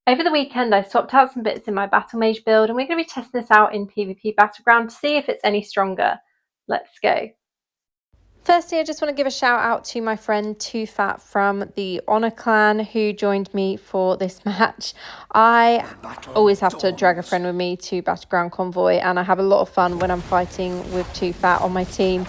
Over the weekend, I swapped out some bits in my Battle Mage build, and we're going to be testing this out in PvP Battleground to see if it's any stronger. Let's go. Firstly, I just want to give a shout out to my friend Too Fat from the Honor Clan who joined me for this match. I always have to drag a friend with me to Battleground Convoy, and I have a lot of fun when I'm fighting with Too Fat on my team.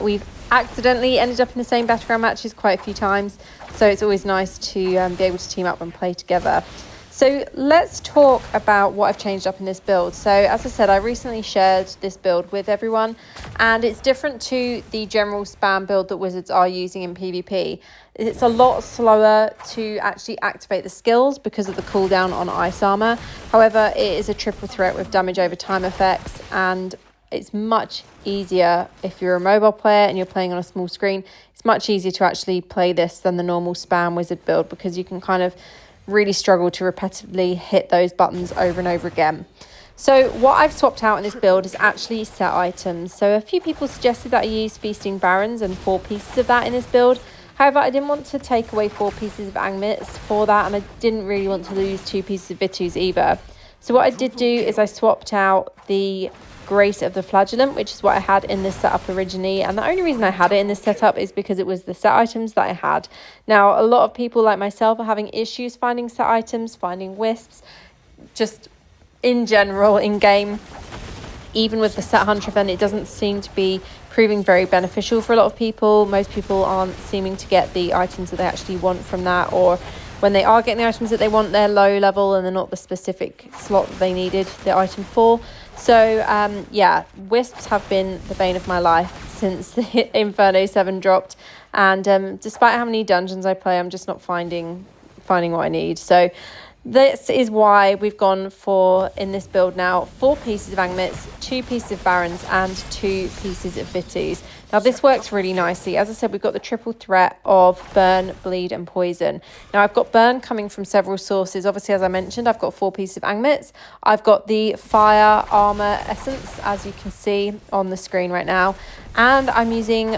We've accidentally ended up in the same Battleground matches quite a few times, so it's always nice to be able to team up and play together. So let's talk about what I've changed up in this build. So as I said, I recently shared this build with everyone, and it's different to the general spam build that wizards are using in PvP. It's a lot slower to actually activate the skills because of the cooldown on ice armor. However, it is a triple threat with damage over time effects, and it's much easier if you're a mobile player and you're playing on a small screen. It's much easier to actually play this than the normal spam wizard build because you can kind of really struggle to repetitively hit those buttons over and over again. So what I've swapped out in this build is actually set items. So a few people suggested that I use Feasting Barons and 4 pieces of that in this build. However, I didn't want to take away 4 pieces of Angmits for that, and I didn't really want to lose 2 pieces of Vitus either. So what I did do is I swapped out the Grace of the Flagellant, which is what I had in this setup originally, and the only reason I had it in this setup is because it was the set items that I had. Now, a lot of people like myself are having issues finding set items, finding wisps, just in general in game. Even with the set hunter event, it doesn't seem to be proving very beneficial for a lot of people. Most people aren't seeming to get the items that they actually want from that, or when they are getting the items that they want, they're low level and they're not the specific slot that they needed the item for. So yeah, wisps have been the bane of my life since the Inferno 7 dropped, and despite how many dungeons I play, I'm just not finding what I need. So this is why we've gone for, in this build now, 4 pieces of Angmits, 2 pieces of Barons, and 2 pieces of Vitus. Now this works really nicely. As I said, we've got the triple threat of Burn, Bleed, and Poison. Now I've got Burn coming from several sources. Obviously, as I mentioned, I've got 4 pieces of Angmits. I've got the Fire Armor Essence, as you can see on the screen right now. And I'm using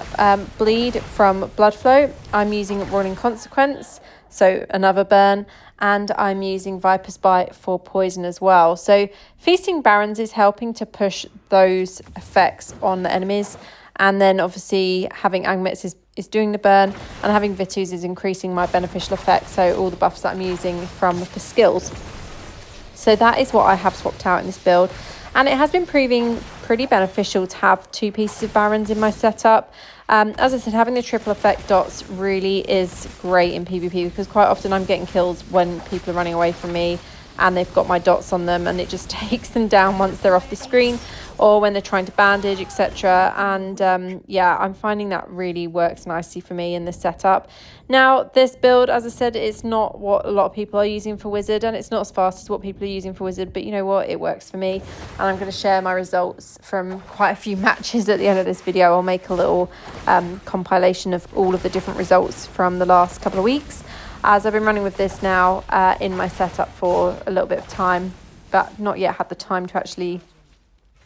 Bleed from Bloodflow. I'm using Roiling Consequence, so another burn, and I'm using Viper's Bite for poison as well. So Feasting Barons is helping to push those effects on the enemies, and then obviously having Angmits is doing the burn, and having Vitus is increasing my beneficial effects, so all the buffs that I'm using from the skills. So that is what I have swapped out in this build, and it has been proving pretty beneficial to have 2 pieces of Barons in my setup. As I said, having the triple effect dots really is great in PvP because quite often I'm getting kills when people are running away from me and they've got my dots on them, and it just takes them down once they're off the screen or when they're trying to bandage, etc. And yeah, I'm finding that really works nicely for me in this setup. Now, this build, as I said, it's not what a lot of people are using for Wizard, and it's not as fast as what people are using for Wizard, but you know what, it works for me, and I'm going to share my results from quite a few matches at the end of this video. I'll make a little compilation of all of the different results from the last couple of weeks, as I've been running with this now in my setup for a little bit of time, but not yet had the time to actually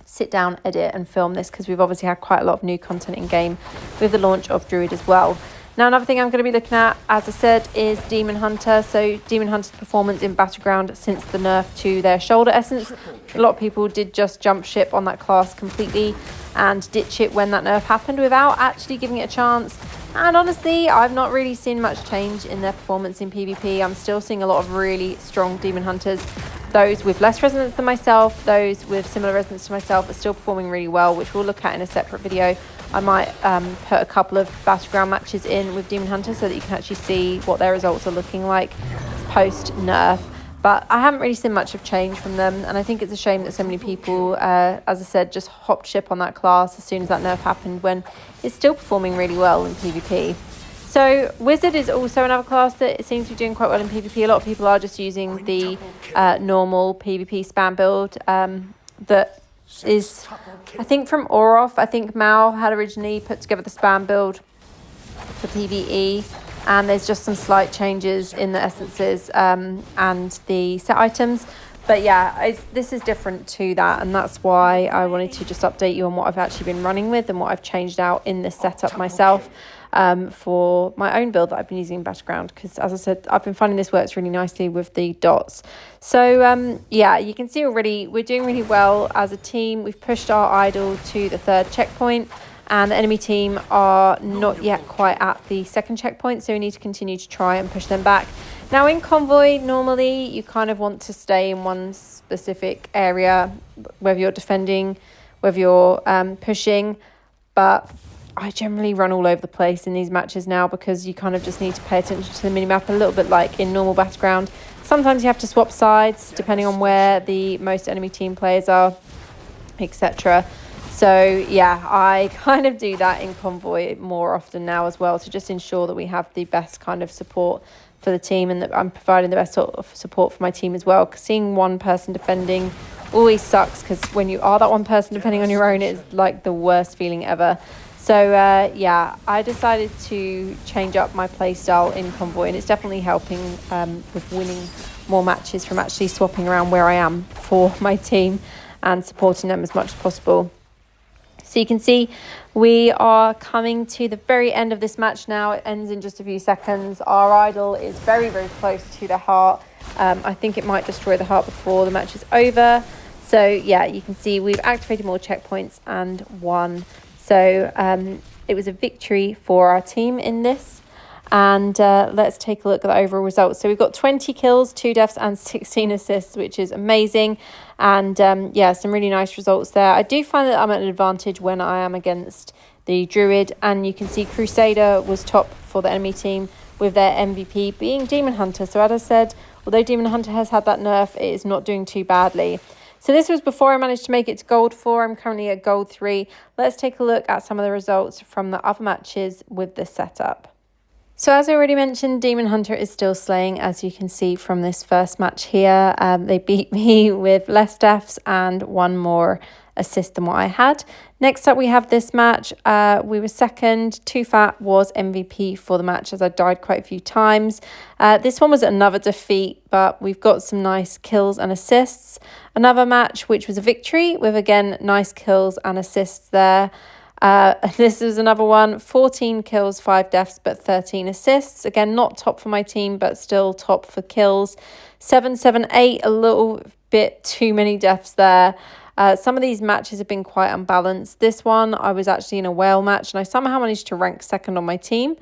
sit down, edit and film this, because we've obviously had quite a lot of new content in game with the launch of Druid as well. Now, another thing I'm going to be looking at, as I said, is Demon Hunter. So Demon Hunter's performance in Battleground since the nerf to their shoulder essence. A lot of people did just jump ship on that class completely and ditch it when that nerf happened without actually giving it a chance. And honestly, I've not really seen much change in their performance in PvP. I'm still seeing a lot of really strong Demon Hunters. Those with less resonance than myself, those with similar resonance to myself are still performing really well, which we'll look at in a separate video. I might put a couple of Battleground matches in with Demon Hunter so that you can actually see what their results are looking like post-nerf. But I haven't really seen much of change from them, and I think it's a shame that so many people, as I said, just hopped ship on that class as soon as that nerf happened, when it's still performing really well in PvP. So Wizard is also another class that seems to be doing quite well in PvP. A lot of people are just using the normal PvP spam build that is, I think, from Orof. I think Mao had originally put together the spam build for PvE, and there's just some slight changes in the essences and the set items. But yeah, this is different to that, and that's why I wanted to just update you on what I've actually been running with and what I've changed out in this setup myself for my own build that I've been using in Battleground, because as I said, I've been finding this works really nicely with the dots. So yeah, you can see already we're doing really well as a team. We've pushed our idol to the 3rd checkpoint, and the enemy team are not yet quite at the 2nd checkpoint, so we need to continue to try and push them back. Now in convoy, normally you kind of want to stay in one specific area, whether you're defending, whether you're pushing, but I generally run all over the place in these matches now, because you kind of just need to pay attention to the minimap a little bit like in normal Battleground. Sometimes you have to swap sides depending on where the most enemy team players are, etc. So yeah, I kind of do that in convoy more often now as well, to just ensure that we have the best kind of support for the team, and that I'm providing the best sort of support for my team as well, because seeing one person defending always sucks, because when you are that one person defending on your own, it's like the worst feeling ever. So yeah, I decided to change up my play style in convoy, and it's definitely helping with winning more matches from actually swapping around where I am for my team and supporting them as much as possible. So you can see we are coming to the very end of this match now. It ends in just a few seconds. Our idol is very, very close to the heart. I think it might destroy the heart before the match is over. So yeah, you can see we've activated more checkpoints and won. So it was a victory for our team in this. And let's take a look at the overall results. So we've got 20 kills, 2 deaths and 16 assists, which is amazing. And yeah, some really nice results there. I do find that I'm at an advantage when I am against the Druid. And you can see Crusader was top for the enemy team, with their MVP being Demon Hunter. So as I said, although Demon Hunter has had that nerf, it is not doing too badly. So this was before I managed to make it to Gold 4. I'm currently at Gold 3. Let's take a look at some of the results from the other matches with this setup. So as I already mentioned, Demon Hunter is still slaying, as you can see from this first match here. They beat me with less deaths and 1 more assist than what I had. Next up we have this match. We were second. Too Fat was MVP for the match, as I died quite a few times. This one was another defeat, but we've got some nice kills and assists. Another match which was a victory, with again nice kills and assists there. This is another one, 14 kills, 5 deaths, but 13 assists. Again, not top for my team, but still top for kills. 7, 7, 8, a little bit too many deaths there. Some of these matches have been quite unbalanced. This one, I was actually in a whale match, and I somehow managed to rank second on my team.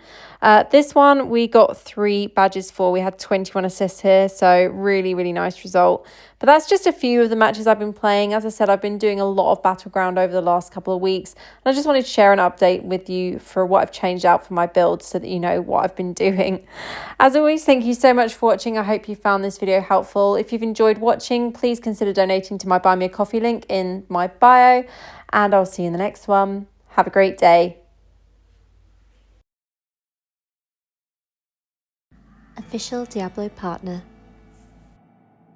This one, we got 3 badges for. We had 21 assists here, so really, really nice result. But that's just a few of the matches I've been playing. As I said, I've been doing a lot of Battleground over the last couple of weeks. And I just wanted to share an update with you for what I've changed out for my build, so that you know what I've been doing. As always, thank you so much for watching. I hope you found this video helpful. If you've enjoyed watching, please consider donating to my Buy Me a Coffee link in my bio. And I'll see you in the next one. Have a great day. Official Diablo Partner.